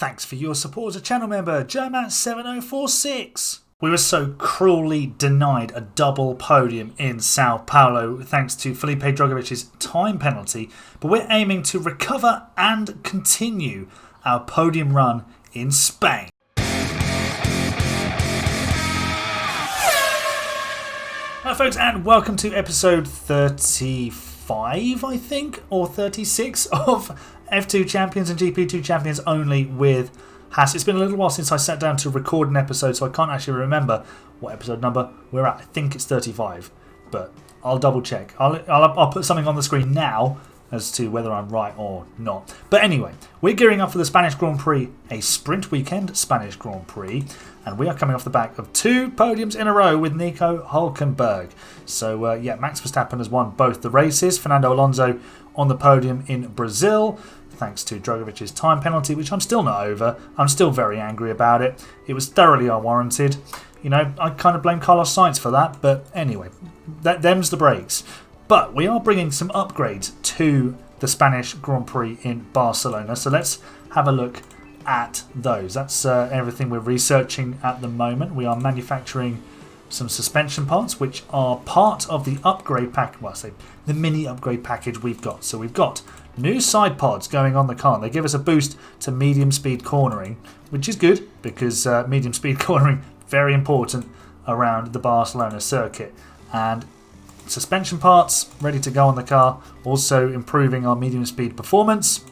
Thanks for your support as a channel member, Germat7046. We were so cruelly denied a double podium in Sao Paulo thanks to Felipe Drogovic's time penalty, but we're aiming to recover and continue our podium run in Spain. Hello folks, and welcome to episode 35, I think, or 36 of F2 Champions and GP2 Champions only with Haas. It's been a little while since I sat down to record an episode, so I can't actually remember what episode number we're at. I think it's 35, but I'll double check. I'll put something on the screen now as to whether I'm right or not. But anyway, we're gearing up for the Spanish Grand Prix, a sprint weekend Spanish Grand Prix, and we are coming off the back of 2 podiums in a row with Nico Hülkenberg. So yeah, Max Verstappen has won both the races. Fernando Alonso on the podium in Brazil, thanks to Drogovic's time penalty, which I'm still not over. I'm still very angry about it. It was thoroughly unwarranted. You know, I kind of blame Carlos Sainz for that, but anyway, them's the breaks. But we are bringing some upgrades to the Spanish Grand Prix in Barcelona, so let's have a look at those. That's everything we're researching at the moment. We are manufacturing some suspension parts, which are part of the upgrade pack. Well, I say the mini upgrade package we've got. So we've got new side pods going on the car. They give us a boost to medium speed cornering, which is good because medium speed cornering very important around the Barcelona circuit. And suspension parts ready to go on the car, also improving our medium speed performance.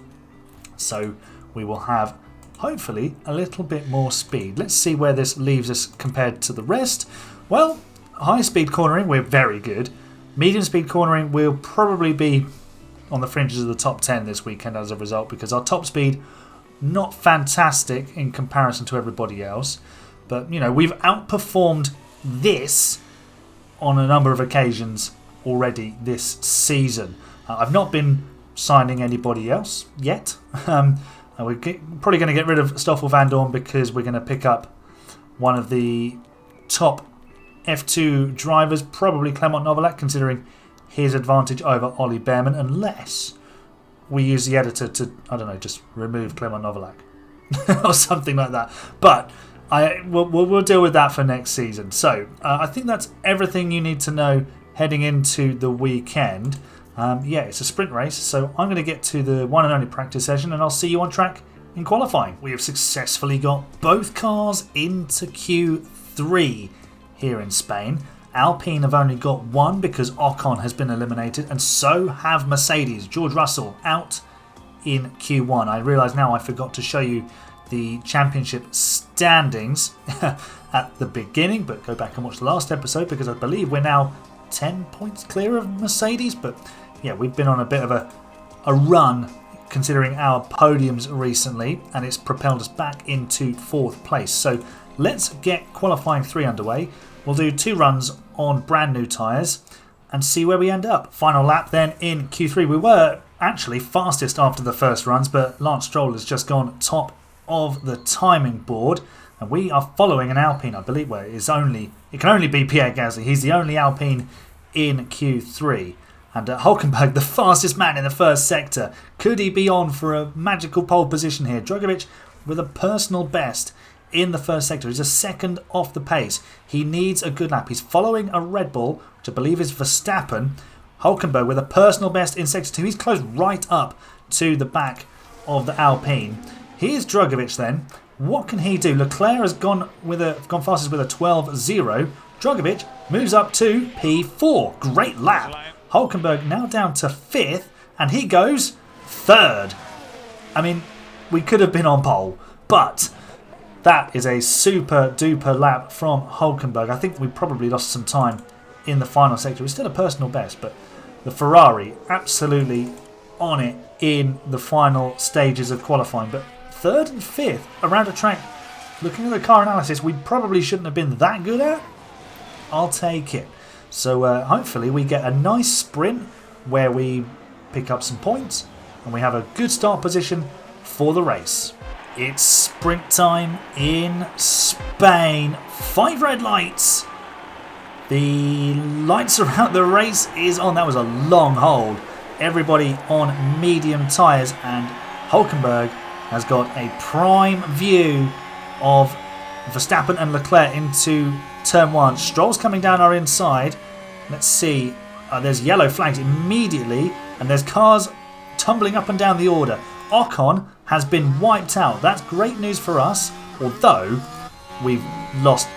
So we will have hopefully a little bit more speed. Let's see where this leaves us compared to the rest. Well, high speed cornering, we're very good. Medium speed cornering will probably be on the fringes of the top 10 this weekend as a result, because our top speed, not fantastic in comparison to everybody else. But, you know, we've outperformed this on a number of occasions already this season. I've not been signing anybody else yet. We're probably going to get rid of Stoffel van Dorn because we're going to pick up one of the top F2 drivers, probably Clement Novalak, considering his advantage over Ollie Behrman, unless we use the editor to, I don't know, just remove Clement Novalak or something like that. But we'll deal with that for next season. So I think that's everything you need to know heading into the weekend. Yeah, it's a sprint race, so I'm going to get to the one and only practice session, and I'll see you on track in qualifying. We have successfully got both cars into Q3 here in Spain. Alpine have only got one because Ocon has been eliminated, and so have Mercedes. George Russell out in Q1. I realise now I forgot to show you the championship standings at the beginning, but go back and watch the last episode because I believe we're now 10 points clear of Mercedes. But yeah, we've been on a bit of a run considering our podiums recently, and it's propelled us back into 4th place. So let's get qualifying 3 underway. We'll do 2 runs on brand new tyres and see where we end up. Final lap then in Q3. We were actually fastest after the first runs, but Lance Stroll has just gone top of the timing board, and we are following an Alpine, I believe, where it can only be Pierre Gasly. He's the only Alpine in Q3. And Hülkenberg, the fastest man in the first sector. Could he be on for a magical pole position here? Drogovic with a personal best in the first sector. He's a second off the pace. He needs a good lap. He's following a Red Bull, which I believe is Verstappen. Hülkenberg with a personal best in sector 2. He's close right up to the back of the Alpine. Here's Drogovic then. What can he do? Leclerc has gone fastest with a 12.0. Drogovic moves up to P4. Great lap. Hülkenberg now down to 5th, and he goes 3rd. I mean, we could have been on pole, but that is a super duper lap from Hülkenberg. I think we probably lost some time in the final sector. It's still a personal best, but the Ferrari absolutely on it in the final stages of qualifying. But 3rd and 5th around a track, looking at the car analysis, we probably shouldn't have been that good at. I'll take it. So hopefully we get a nice sprint where we pick up some points and we have a good start position for the race. It's sprint time in Spain. 5 red lights. The lights around the race is on. That was a long hold. Everybody on medium tyres, and Hülkenberg has got a prime view of Verstappen and Leclerc into turn 1. Stroll's coming down our inside. Let's see. There's yellow flags immediately, and there's cars tumbling up and down the order. Ocon has been wiped out. That's great news for us, although we've lost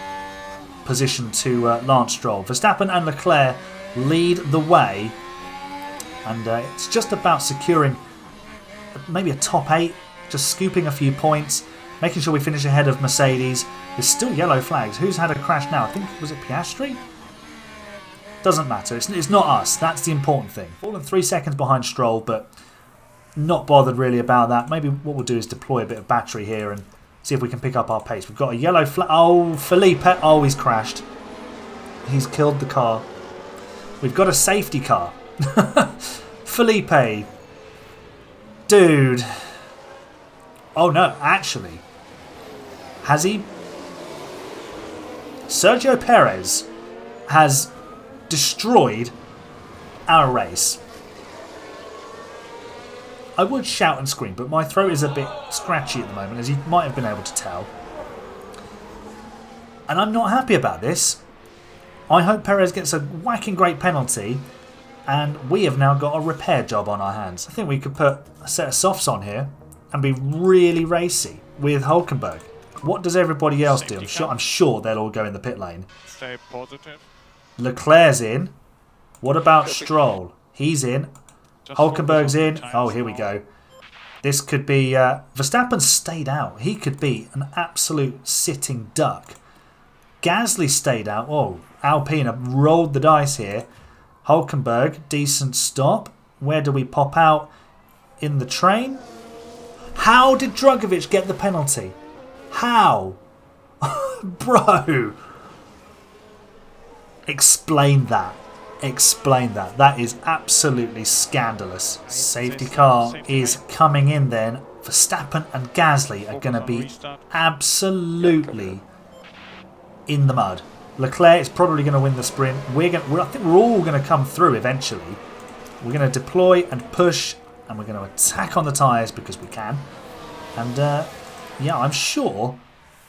position to Lance Stroll. Verstappen and Leclerc lead the way, and it's just about securing maybe a top 8, just scooping a few points, making sure we finish ahead of Mercedes. There's still yellow flags. Who's had a crash now? I think, was it Piastri? Doesn't matter. It's not us. That's the important thing. Fallen 3 seconds behind Stroll, but not bothered really about that. Maybe what we'll do is deploy a bit of battery here and see if we can pick up our pace. We've got a yellow flag. Oh, Felipe. Oh, he's crashed. He's killed the car. We've got a safety car. Felipe. Dude. Oh, no. Actually. Has he? Sergio Perez has destroyed our race. I would shout and scream, but my throat is a bit scratchy at the moment, as you might have been able to tell. And I'm not happy about this. I hope Perez gets a whacking great penalty, and we have now got a repair job on our hands. I think we could put a set of softs on here and be really racy with Hülkenberg. What does everybody else do? I'm sure they'll all go in the pit lane. Stay positive. Leclerc's in. What about Stroll? He's in. Hülkenberg's in. Oh, here we go. This could be... Verstappen stayed out. He could be an absolute sitting duck. Gasly stayed out. Oh, Alpine have rolled the dice here. Hülkenberg, decent stop. Where do we pop out? In the train? How did Drugovich get the penalty? How? Bro. Explain that. Explain that. That is absolutely scandalous. Safety car is coming in then. Verstappen and Gasly are going to be absolutely in the mud. Leclerc is probably going to win the sprint. I think we're all going to come through eventually. We're going to deploy and push, and we're going to attack on the tyres because we can. And yeah, I'm sure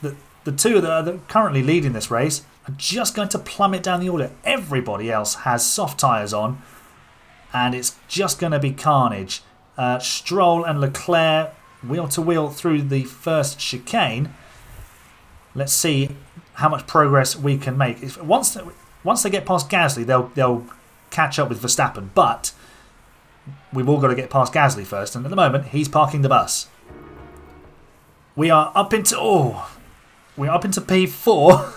that the two that are currently leading this race are just going to plummet down the order. Everybody else has soft tyres on, and it's just going to be carnage. Stroll and Leclerc wheel to wheel through the first chicane. Let's see how much progress we can make. Once they get past Gasly, they'll catch up with Verstappen, but we've all got to get past Gasly first, and at the moment he's parking the bus. We're up into P4.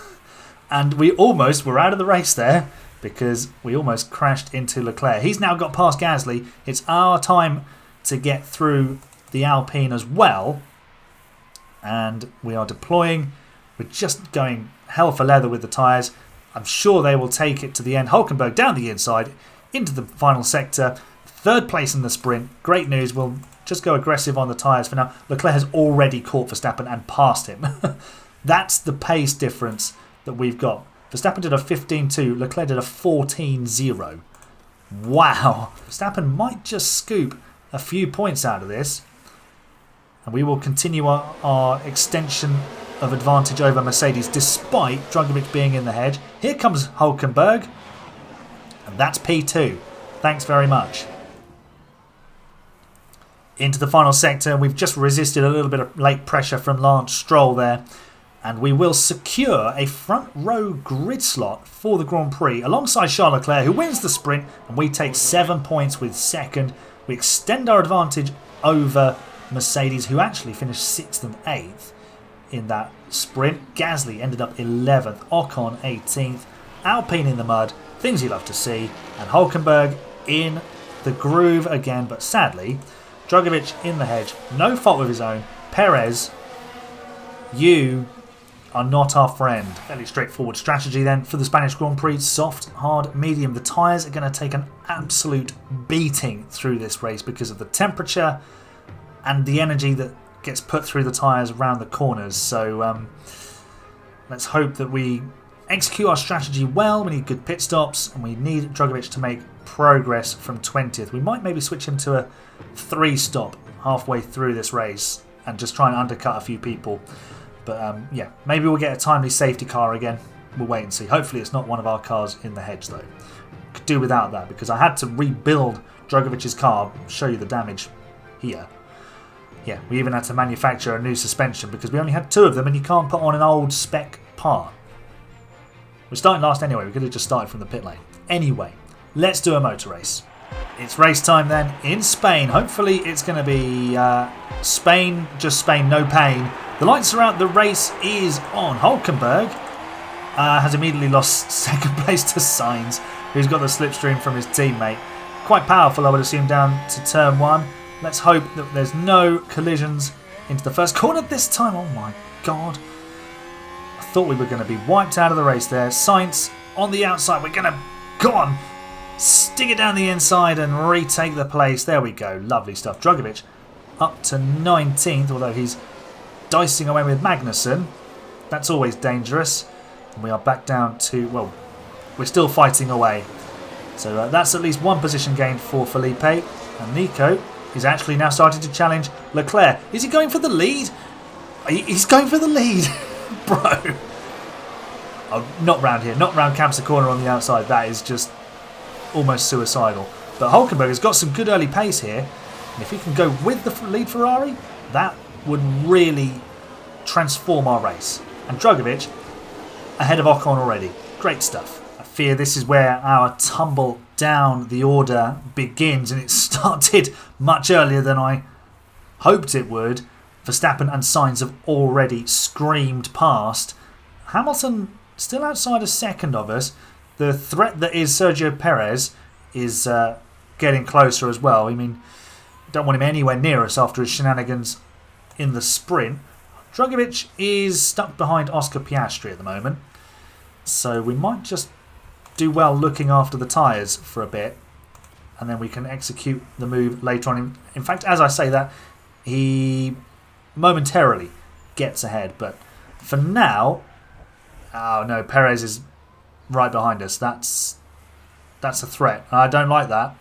And we almost were out of the race there because we almost crashed into Leclerc. He's now got past Gasly. It's our time to get through the Alpine as well. And we are deploying. We're just going hell for leather with the tyres. I'm sure they will take it to the end. Hülkenberg down the inside into the final sector. 3rd place in the sprint. Great news. We'll just go aggressive on the tyres for now. Leclerc has already caught Verstappen and passed him. That's the pace difference that we've got. Verstappen did a 15.2, Leclerc did a 14.0. Wow. Verstappen might just scoop a few points out of this. And we will continue our extension of advantage over Mercedes despite Drugovich being in the hedge. Here comes Hülkenberg. And that's P2. Thanks very much. Into the final sector. We've just resisted a little bit of late pressure from Lance Stroll there. And we will secure a front row grid slot for the Grand Prix alongside Charles Leclerc, who wins the sprint, and we take 7 points with 2nd. We extend our advantage over Mercedes, who actually finished 6th and 8th in that sprint. Gasly ended up 11th, Ocon 18th, Alpine in the mud, things you love to see, and Hülkenberg in the groove again, but sadly, Drugovich in the hedge, no fault of his own. Perez, you are not our friend. Fairly straightforward strategy then for the Spanish Grand Prix. Soft, hard, medium. The tyres are going to take an absolute beating through this race because of the temperature and the energy that gets put through the tyres around the corners. So let's hope that we execute our strategy well. We need good pit stops and we need Drugovich to make progress from 20th. We might maybe switch him to a 3-stop halfway through this race and just try and undercut a few people. But yeah, maybe we'll get a timely safety car again. We'll wait and see. Hopefully it's not one of our cars in the hedge though. Could do without that because I had to rebuild Drogovic's car. Show you the damage here. Yeah, we even had to manufacture a new suspension because we only had 2 of them and you can't put on an old spec part. We're starting last anyway. We could have just started from the pit lane. Anyway, let's do a motor race. It's race time then in Spain. Hopefully it's going to be Spain, just Spain, no pain. The lights are out. The race is on. Hulkenberg has immediately lost second place to Sainz, who's got the slipstream from his teammate. Quite powerful, I would assume, down to turn 1. Let's hope that there's no collisions into the first corner this time. Oh my god. I thought we were going to be wiped out of the race there. Sainz on the outside. We're going to go on. Stick it down the inside and retake the place. There we go. Lovely stuff. Drogovic up to 19th, although he's dicing away with Magnussen. That's always dangerous. And we are back down to, well, we're still fighting away. So that's at least 1 position gained for Felipe. And Nico is actually now starting to challenge Leclerc. Is he going for the lead? He's going for the lead. Bro. Oh, not round here. Not round Campsa corner on the outside. That is just almost suicidal. But Hulkenberg has got some good early pace here. And if he can go with the lead Ferrari, that would really transform our race. And Drogovic ahead of Ocon already. Great stuff. I fear this is where our tumble down the order begins, and it started much earlier than I hoped it would. Verstappen and Sainz have already screamed past. Hamilton still outside a second of us. The threat that is Sergio Perez is getting closer as well. I mean, don't want him anywhere near us after his shenanigans in the sprint. Drogovic is stuck behind Oscar Piastri at the moment, so we might just do well looking after the tyres for a bit, and then we can execute the move later on. In fact, as I say that, he momentarily gets ahead, but for now, oh no, Perez is right behind us. That's a threat. I don't like that.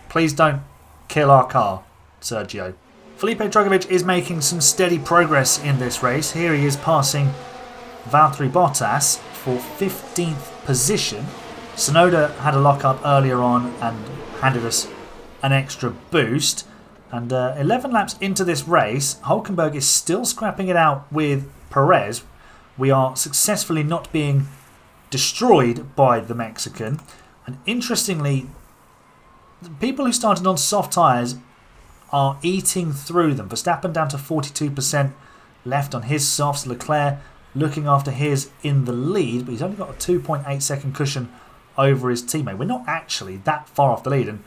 Please don't kill our car, Sergio. Felipe Drogovic is making some steady progress in this race. Here he is passing Valtteri Bottas for 15th position. Tsunoda had a lock-up earlier on and handed us an extra boost. And 11 laps into this race, Hulkenberg is still scrapping it out with Perez. We are successfully not being destroyed by the Mexican. And interestingly, the people who started on soft tyres are eating through them. Verstappen down to 42% left on his softs. Leclerc looking after his in the lead, but he's only got a 2.8 second cushion over his teammate. We're not actually that far off the lead, and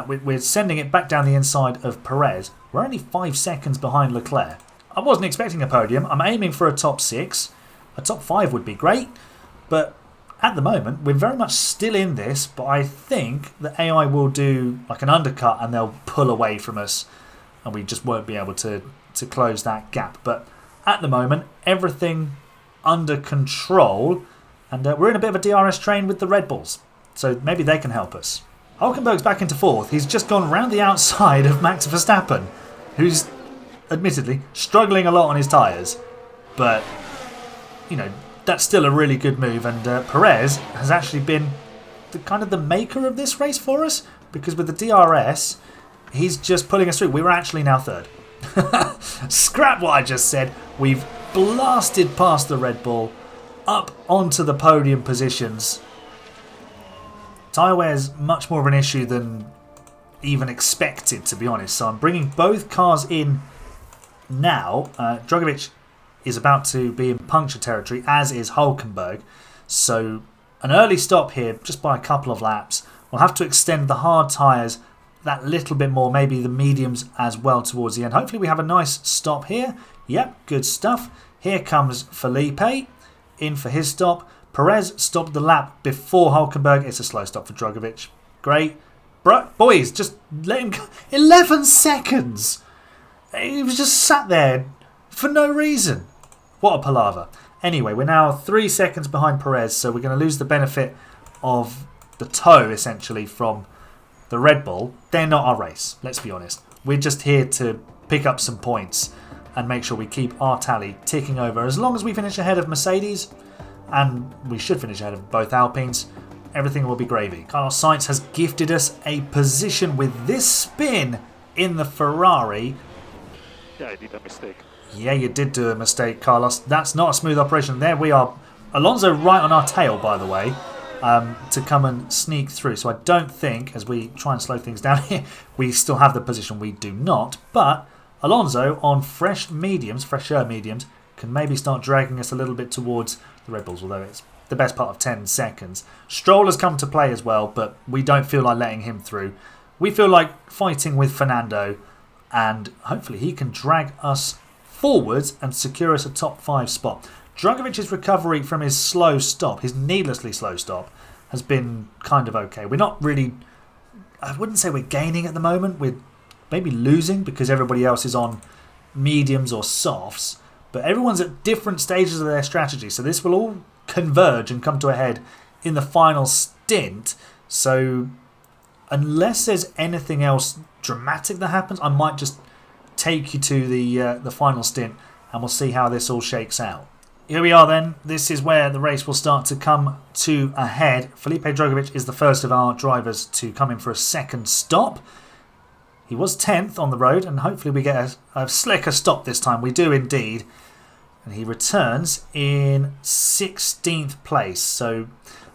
we're sending it back down the inside of Perez. We're only 5 seconds behind Leclerc. I wasn't expecting a podium. I'm aiming for a top 6. A top 5 would be great, but at the moment we're very much still in this, but I think the AI will do like an undercut and they'll pull away from us and we just won't be able to close that gap. But at the moment, everything under control, and we're in a bit of a DRS train with the Red Bulls, so maybe they can help us. Hulkenberg's back into 4th. He's just gone round the outside of Max Verstappen, who's admittedly struggling a lot on his tyres, but you know, that's still a really good move. And Perez has actually been the maker of this race for us, because with the DRS he's just pulling us through. We were actually now 3rd. Scrap what I just said. We've blasted past the Red Bull up onto the podium positions. Tyre wear is much more of an issue than even expected, to be honest. So I'm bringing both cars in now. Drogovic is about to be in puncture territory, as is Hulkenberg. So an early stop here, just by a couple of laps. We'll have to extend the hard tyres that little bit more, maybe the mediums as well towards the end. Hopefully we have a nice stop here. Yep, good stuff. Here comes Felipe in for his stop. Perez stopped the lap before Hulkenberg. It's a slow stop for Drogovic. Great. Boys, just let him go. 11 seconds! He was just sat there for no reason. What a palaver. Anyway, we're now 3 seconds behind Perez, so we're going to lose the benefit of the tow, essentially, from the Red Bull. They're not our race, let's be honest. We're just here to pick up some points and make sure we keep our tally ticking over. As long as we finish ahead of Mercedes, and we should finish ahead of both Alpines, everything will be gravy. Carlos Sainz has gifted us a position with this spin in the Ferrari. Yeah, I did a mistake. Yeah, you did do a mistake, Carlos. That's not a smooth operation. There we are. Alonso right on our tail, by the way, to come and sneak through. So I don't think, as we try and slow things down here, we still have the position. We do not. But Alonso on fresher mediums, can maybe start dragging us a little bit towards the Red Bulls, although it's the best part of 10 seconds. Stroll has come to play as well, but we don't feel like letting him through. We feel like fighting with Fernando, and hopefully he can drag us forwards and secure us a top 5 spot. Dragovic's recovery from his slow stop, his needlessly slow stop, has been kind of okay. We're not really, I wouldn't say we're gaining at the moment. We're maybe losing because everybody else is on mediums or softs, but everyone's at different stages of their strategy. So this will all converge and come to a head in the final stint. So unless there's anything else dramatic that happens, I might just take you to the final stint and we'll see how this all shakes out. Here we are then. This is where the race will start to come to a head. Felipe Drugovich is the first of our drivers to come in for a second stop. He was 10th on the road, and hopefully we get a slicker stop this time. We do indeed. And he returns in 16th place. So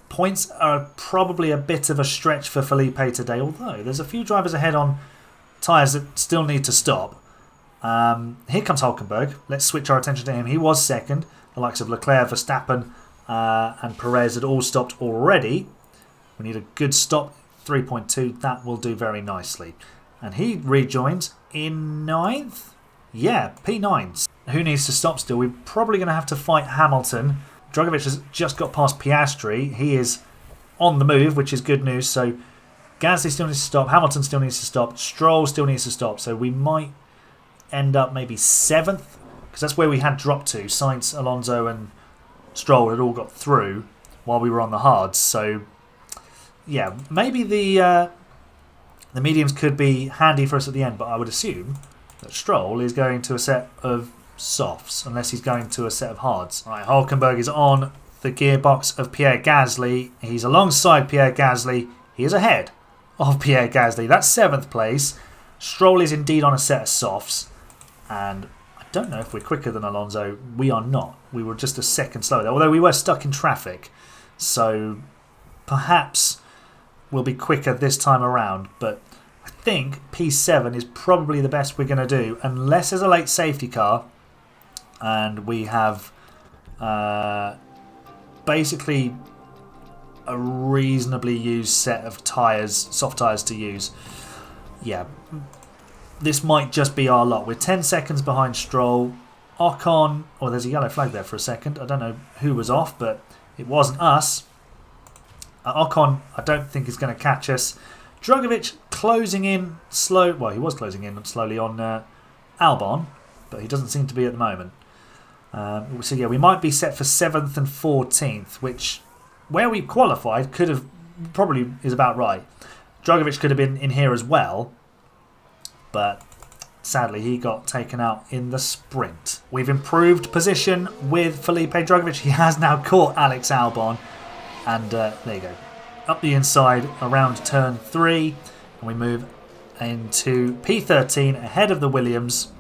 points are probably a bit of a stretch for Felipe today, although there's a few drivers ahead on tyres that still need to stop. Here comes Hulkenberg. Let's switch our attention to him. He was second. The likes of Leclerc, Verstappen and Perez had all stopped already. We need a good stop. 3.2. That will do very nicely. And he rejoins in 9th. Yeah, P9. Who needs to stop still? We're probably going to have to fight Hamilton. Drugovich has just got past Piastri. He is on the move, which is good news. So Gasly still needs to stop. Hamilton still needs to stop. Stroll still needs to stop. So we might end up maybe 7th, because that's where we had dropped to. Sainz, Alonso and Stroll had all got through while we were on the hards. So yeah, maybe the mediums could be handy for us at the end, but I would assume that Stroll is going to a set of softs, unless he's going to a set of hards. Right, Hulkenberg is on the gearbox of Pierre Gasly. He's alongside Pierre Gasly. He is ahead of Pierre Gasly. That's 7th place. Stroll is indeed on a set of softs, and I don't know if we're quicker than Alonso. We are not. We were just a second slower there, although we were stuck in traffic. So perhaps we'll be quicker this time around, but I think P7 is probably the best we're going to do, unless there's a late safety car and we have basically a reasonably used set of tyres, soft tyres to use. Yeah, this might just be our lot. We're 10 seconds behind Stroll. Ocon, oh, there's a yellow flag there for a second. I don't know who was off, but it wasn't us. Ocon, I don't think is going to catch us. Drugovich closing in slow. Well, he was closing in slowly on Albon, but he doesn't seem to be at the moment. So yeah, we might be set for 7th and 14th, which, where we qualified, could have probably is about right. Drugovich could have been in here as well, but sadly he got taken out in the sprint. We've improved position with Felipe Drugovich. He has now caught Alex Albon, and there you go. Up the inside around turn 3, and we move into P13 ahead of the Williams.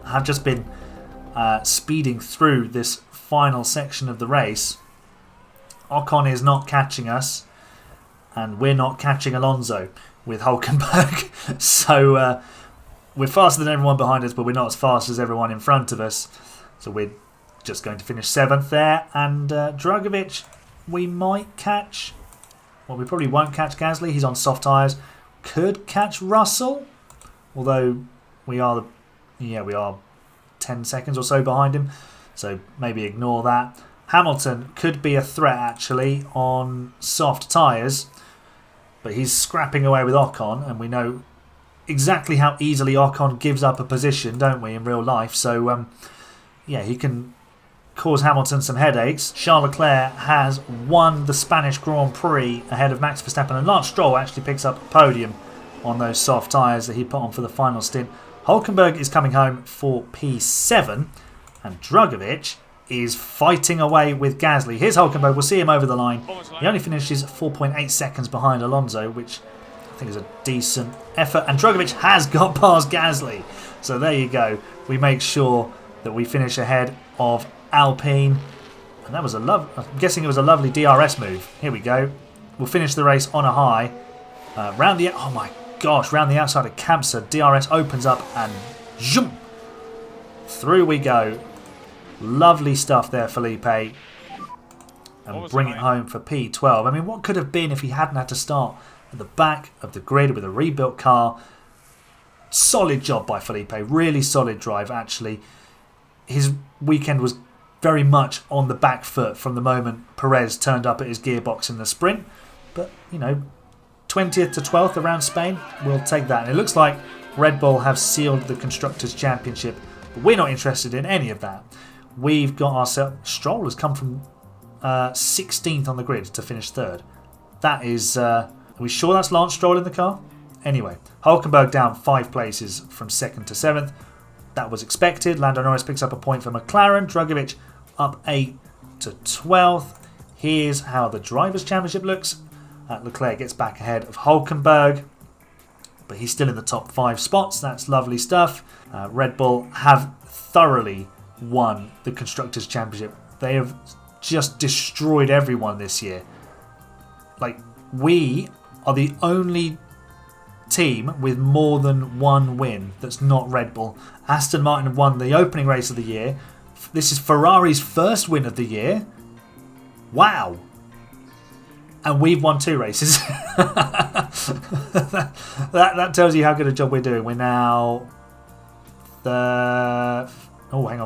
I've just been speeding through this final section of the race. Ocon is not catching us, and we're not catching Alonso with Hulkenberg. So we're faster than everyone behind us, but we're not as fast as everyone in front of us. So we're just going to finish 7th there, and Drugovich we might catch. Well, we probably won't catch Gasly. He's on soft tyres. Could catch Russell, although we are 10 seconds or so behind him. So maybe ignore that. Hamilton could be a threat actually on soft tyres, but he's scrapping away with Ocon, and we know exactly how easily Ocon gives up a position, don't we, in real life? So yeah, he can cause Hamilton some headaches. Charles Leclerc has won the Spanish Grand Prix ahead of Max Verstappen, and Lance Stroll actually picks up a podium on those soft tyres that he put on for the final stint. Hulkenberg is coming home for P7, and Drugovich is fighting away with Gasly. Here's Hulkenberg. We'll see him over the line. He only finishes 4.8 seconds behind Alonso, which I think is a decent effort. And Drugovich has got past Gasly. So there you go. We make sure that we finish ahead of Alpine. And that was I'm guessing it was a lovely DRS move. Here we go. We'll finish the race on a high. Round the outside of Kamsa, DRS opens up and zoom, through we go. Lovely stuff there, Felipe. And bring it home for P12. I mean, what could have been if he hadn't had to start at the back of the grid with a rebuilt car? Solid job by Felipe. Really solid drive, actually. His weekend was very much on the back foot from the moment Perez turned up at his gearbox in the sprint. But, 20th to 12th around Spain, we'll take that. And it looks like Red Bull have sealed the Constructors' Championship. But we're not interested in any of that. We've got ourselves... Stroll has come from 16th on the grid to finish 3rd. That is... are we sure that's Lance Stroll in the car? Anyway, Hulkenberg down 5 places from 2nd to 7th. That was expected. Lando Norris picks up a point for McLaren. Drugovich up 8 to 12th. Here's how the Drivers' Championship looks. Leclerc gets back ahead of Hulkenberg, but he's still in the top 5 spots. That's lovely stuff. Red Bull have thoroughly won the Constructors' Championship. They have just destroyed everyone this year. Like, we are the only team with more than one win that's not Red Bull. Aston Martin won the opening race of the year. This is Ferrari's first win of the year. Wow. And we've won 2 races. that tells you how good a job we're doing. We're now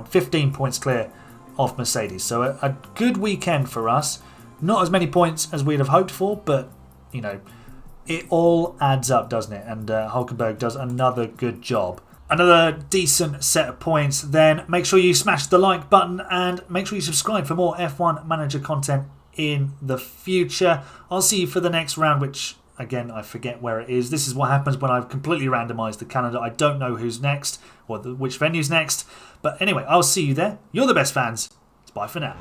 15 points clear off Mercedes. So a good weekend for us. Not as many points as we'd have hoped for, but, it all adds up, doesn't it? And Hulkenberg does another good job. Another decent set of points. Then make sure you smash the like button and make sure you subscribe for more F1 Manager content in the future. I'll see you for the next round, which, again, I forget where it is. This is what happens when I've completely randomised the calendar. I don't know who's next or which venue's next. But anyway, I'll see you there. You're the best fans. Bye for now.